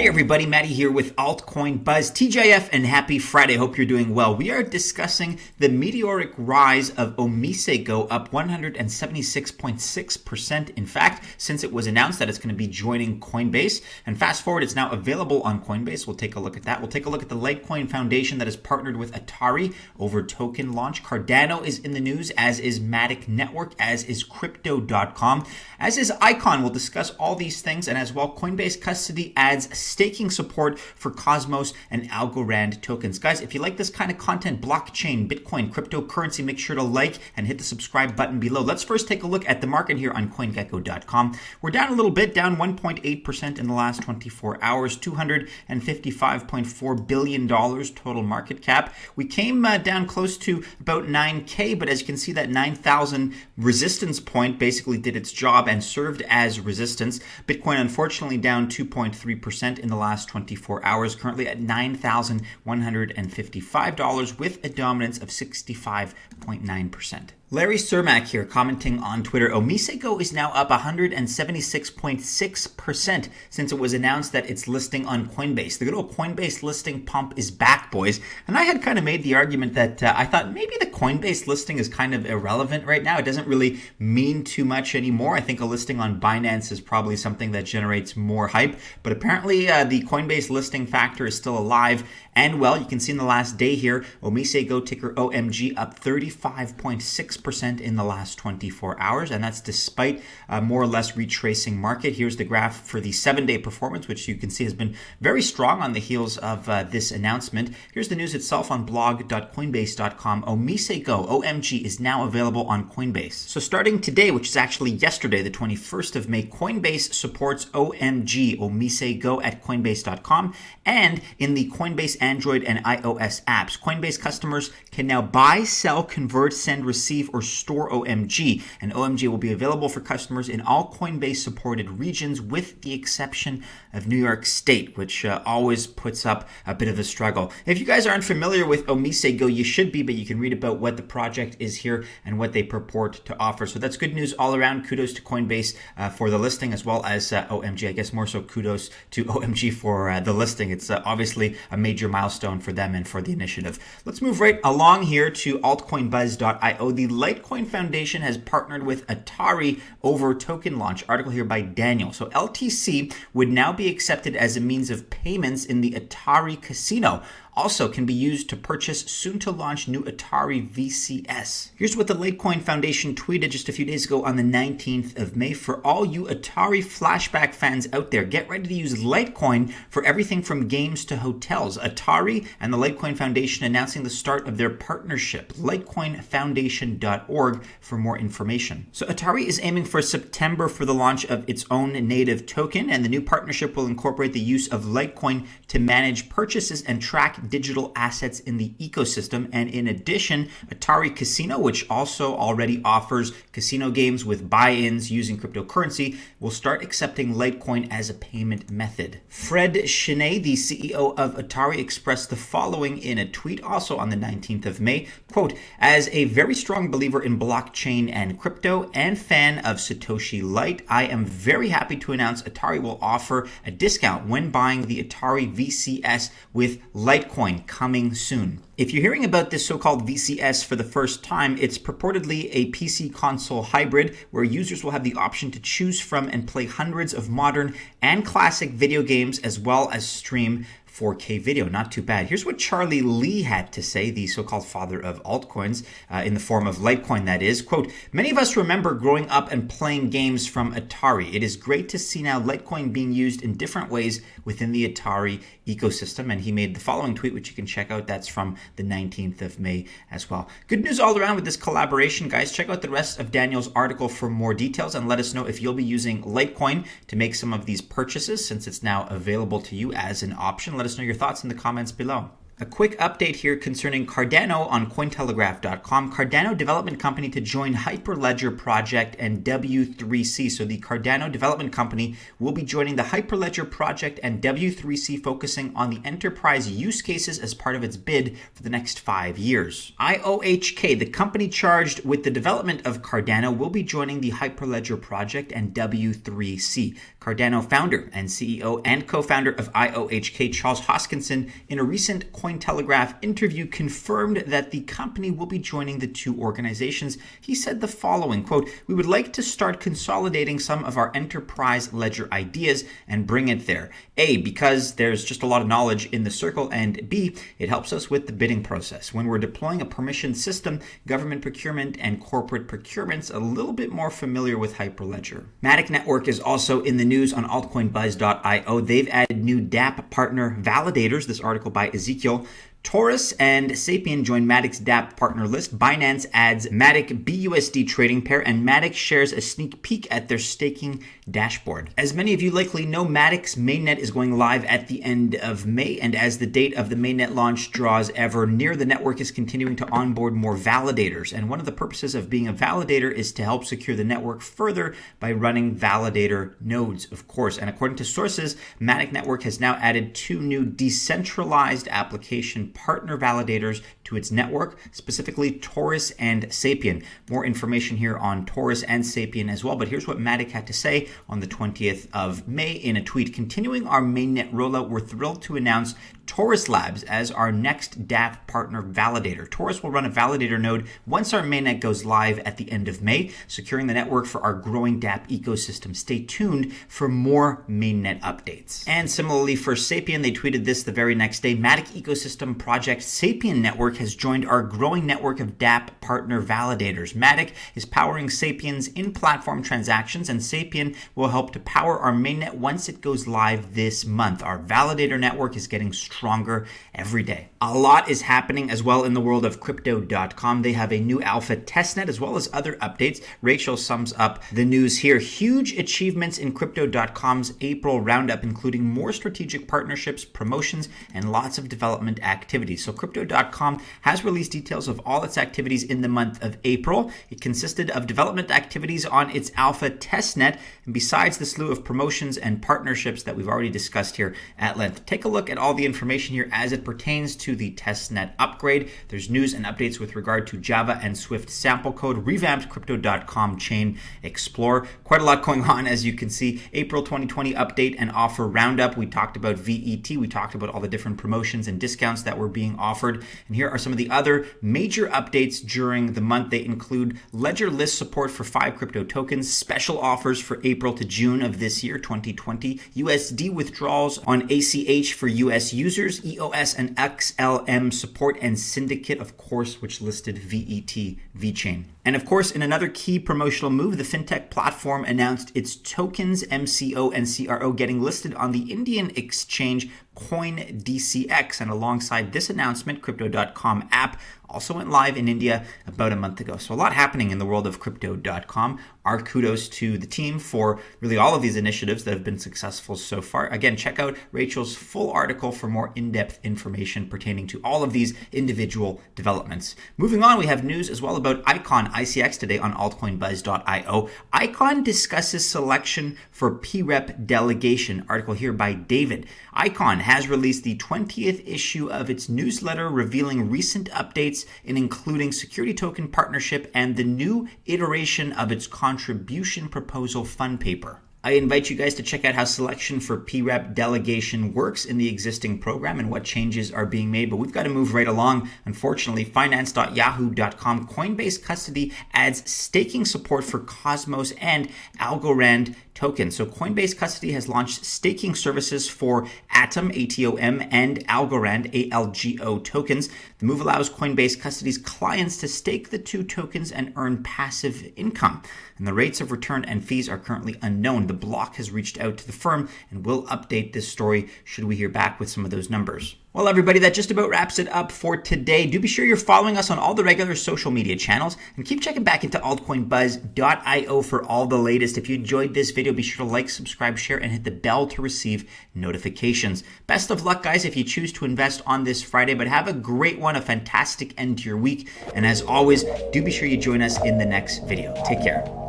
Hey everybody, Matty here with Altcoin Buzz, TGIF, and happy Friday. Hope you're doing well. We are discussing the meteoric rise of OmiseGo, up 176.6%. In fact, since it was announced that it's going to be joining Coinbase, and fast forward, it's now available on Coinbase. We'll take a look at that. We'll take a look at the Litecoin Foundation that has partnered with Atari over token launch. Cardano is in the news, as is Matic Network, as is Crypto.com, as is Icon. We'll discuss all these things, and as well, Coinbase Custody adds staking support for Cosmos and Algorand tokens. Guys, if you like this kind of content, blockchain, Bitcoin, cryptocurrency, make sure to like and hit the subscribe button below. Let's first take a look at the market here on CoinGecko.com. We're down a little bit, down 1.8% in the last 24 hours, $255.4 billion total market cap. We came down close to about 9K, but as you can see, that 9,000 resistance point basically did its job and served as resistance. Bitcoin, unfortunately, down 2.3% in the last 24 hours, currently at $9,155 with a dominance of 65.9%. Larry Cermak here commenting on Twitter, OmiseGo is now up 176.6% since it was announced that it's listing on Coinbase. The good old Coinbase listing pump is back, boys. And I had kind of made the argument that I thought maybe the Coinbase listing is kind of irrelevant right now. It doesn't really mean too much anymore. I think a listing on Binance is probably something that generates more hype. But apparently the Coinbase listing factor is still alive. And well, you can see in the last day here, OmiseGo ticker OMG up 35.6% in the last 24 hours. And that's despite more or less retracing market. Here's the graph for the 7-day performance, which you can see has been very strong on the heels of this announcement. Here's the news itself on blog.coinbase.com. OmiseGo OMG is now available on Coinbase. So starting today, which is actually yesterday, the 21st of May, Coinbase supports OMG, OmiseGo at coinbase.com, and in the Coinbase Android and iOS apps. Coinbase customers can now buy, sell, convert, send, receive, or store OMG. And OMG will be available for customers in all Coinbase supported regions with the exception of New York State, which always puts up a bit of a struggle. If you guys aren't familiar with OmiseGo, you should be, but you can read about what the project is here and what they purport to offer. So that's good news all around. Kudos to Coinbase for the listing, as well as OMG. I guess more so kudos to OMG for the listing. It's obviously a major milestone for them and for the initiative. Let's move right along here to altcoinbuzz.io. The Litecoin Foundation has partnered with Atari over token launch. Article here by Daniel. So LTC would now be accepted as a means of payments in the Atari casino. Also can be used to purchase soon-to-launch new Atari VCS. Here's what the Litecoin Foundation tweeted just a few days ago on the 19th of May. For all you Atari flashback fans out there, get ready to use Litecoin for everything from games to hotels. Atari and the Litecoin Foundation announcing the start of their partnership. LitecoinFoundation.org for more information. So Atari is aiming for September for the launch of its own native token, and the new partnership will incorporate the use of Litecoin to manage purchases and track digital assets in the ecosystem. And in addition, Atari Casino, which also already offers casino games with buy-ins using cryptocurrency, will start accepting Litecoin as a payment method. Fred Chenet, the CEO of Atari, expressed the following in a tweet also on the 19th of May, quote, as a very strong believer in blockchain and crypto and fan of Satoshi Lite, I am very happy to announce Atari will offer a discount when buying the Atari VCS with Litecoin coming soon. If you're hearing about this so-called VCS for the first time, it's purportedly a PC console hybrid where users will have the option to choose from and play hundreds of modern and classic video games as well as stream 4K video. Not too bad. Here's what Charlie Lee had to say, the so-called father of altcoins, in the form of Litecoin, that is. Quote, many of us remember growing up and playing games from Atari. It is great to see now Litecoin being used in different ways within the Atari ecosystem. And he made the following tweet, which you can check out. That's from the 19th of May as well. Good news all around with this collaboration, guys. Check out the rest of Daniel's article for more details and let us know if you'll be using Litecoin to make some of these purchases since it's now available to you as an option. Let us know your thoughts in the comments below. A quick update here concerning Cardano on Cointelegraph.com. Cardano development company to join Hyperledger project and W3C. So the Cardano development company will be joining the Hyperledger project and W3C, focusing on the enterprise use cases as part of its bid for the next 5 years. IOHK, the company charged with the development of Cardano, will be joining the Hyperledger project and W3C. Cardano founder and CEO and co-founder of IOHK, Charles Hoskinson, in a recent Cointelegraph interview confirmed that the company will be joining the two organizations. He said the following, quote, "We would like to start consolidating some of our enterprise ledger ideas and bring it there. A, because there's just a lot of knowledge in the circle, and B, it helps us with the bidding process. When we're deploying a permissioned system, government procurement and corporate procurement's a little bit more familiar with Hyperledger." Matic Network is also in the news on altcoinbuzz.io. They've added new DApp partner validators. This article by Ezekiel. Taurus and Sapien join Matic's DApp partner list. Binance adds Matic BUSD trading pair, and Matic shares a sneak peek at their staking dashboard. As many of you likely know, Matic's mainnet is going live at the end of May, and as the date of the mainnet launch draws ever near, the network is continuing to onboard more validators. And one of the purposes of being a validator is to help secure the network further by running validator nodes, of course. And according to sources, Matic Network has now added 2 new decentralized application partner validators to its network, specifically Taurus and Sapien. More information here on Taurus and Sapien as well, but here's what Matic had to say on the 20th of May in a tweet. "Continuing our mainnet rollout, we're thrilled to announce Taurus Labs as our next DApp partner validator. Taurus will run a validator node once our mainnet goes live at the end of May, securing the network for our growing DApp ecosystem. Stay tuned for more mainnet updates." And similarly for Sapien, they tweeted this the very next day. "Matic ecosystem project Sapien Network has joined our growing network of DApp partner validators. Matic is powering Sapien's in-platform transactions, and Sapien will help to power our mainnet once it goes live this month. Our validator network is getting stronger every day." A lot is happening as well in the world of Crypto.com. They have a new alpha testnet as well as other updates. Rachel sums up the news here. Huge achievements in Crypto.com's April roundup, including more strategic partnerships, promotions, and lots of development activities. So Crypto.com has released details of all its activities in the month of April. It consisted of development activities on its alpha testnet, and besides the slew of promotions and partnerships that we've already discussed here at length. Take a look at all the information here as it pertains to the testnet upgrade. There's news and updates with regard to Java and Swift sample code, revamped Crypto.com chain explorer. Quite a lot going on, as you can see. April 2020 update and offer roundup. We talked about VET. We talked about all the different promotions and discounts that were being offered. And here are some of the other major updates during the month. They include ledger list support for 5 crypto tokens, special offers for April to June of this year, 2020, USD withdrawals on ACH for US users, EOS and XLM support, and Syndicate, of course, which listed VET VeChain. And of course, in another key promotional move, the fintech platform announced its tokens, MCO and CRO, getting listed on the Indian exchange CoinDCX. And alongside this announcement, Crypto.com app also went live in India about a month ago. So a lot happening in the world of Crypto.com. Our kudos to the team for really all of these initiatives that have been successful so far. Again, check out Rachel's full article for more in-depth information pertaining to all of these individual developments. Moving on, we have news as well about Icon ICX today on altcoinbuzz.io. Icon discusses selection for PREP delegation. Article here by David. Icon has released the 20th issue of its newsletter revealing recent updates in including security token partnership and the new iteration of its contribution proposal fund paper. I invite you guys to check out how selection for PREP delegation works in the existing program and what changes are being made, but we've got to move right along. Unfortunately, finance.yahoo.com Coinbase Custody adds staking support for Cosmos and Algorand tokens. So Coinbase Custody has launched staking services for Atom, ATOM, and Algorand, ALGO tokens. The move allows Coinbase Custody's clients to stake the two tokens and earn passive income. And the rates of return and fees are currently unknown. The block has reached out to the firm and will update this story should we hear back with some of those numbers. Well, everybody, that just about wraps it up for today. Do be sure you're following us on all the regular social media channels and keep checking back into altcoinbuzz.io for all the latest. If you enjoyed this video, be sure to like, subscribe, share, and hit the bell to receive notifications. Best of luck, guys, if you choose to invest on this Friday, but have a great one, a fantastic end to your week. And as always, do be sure you join us in the next video. Take care.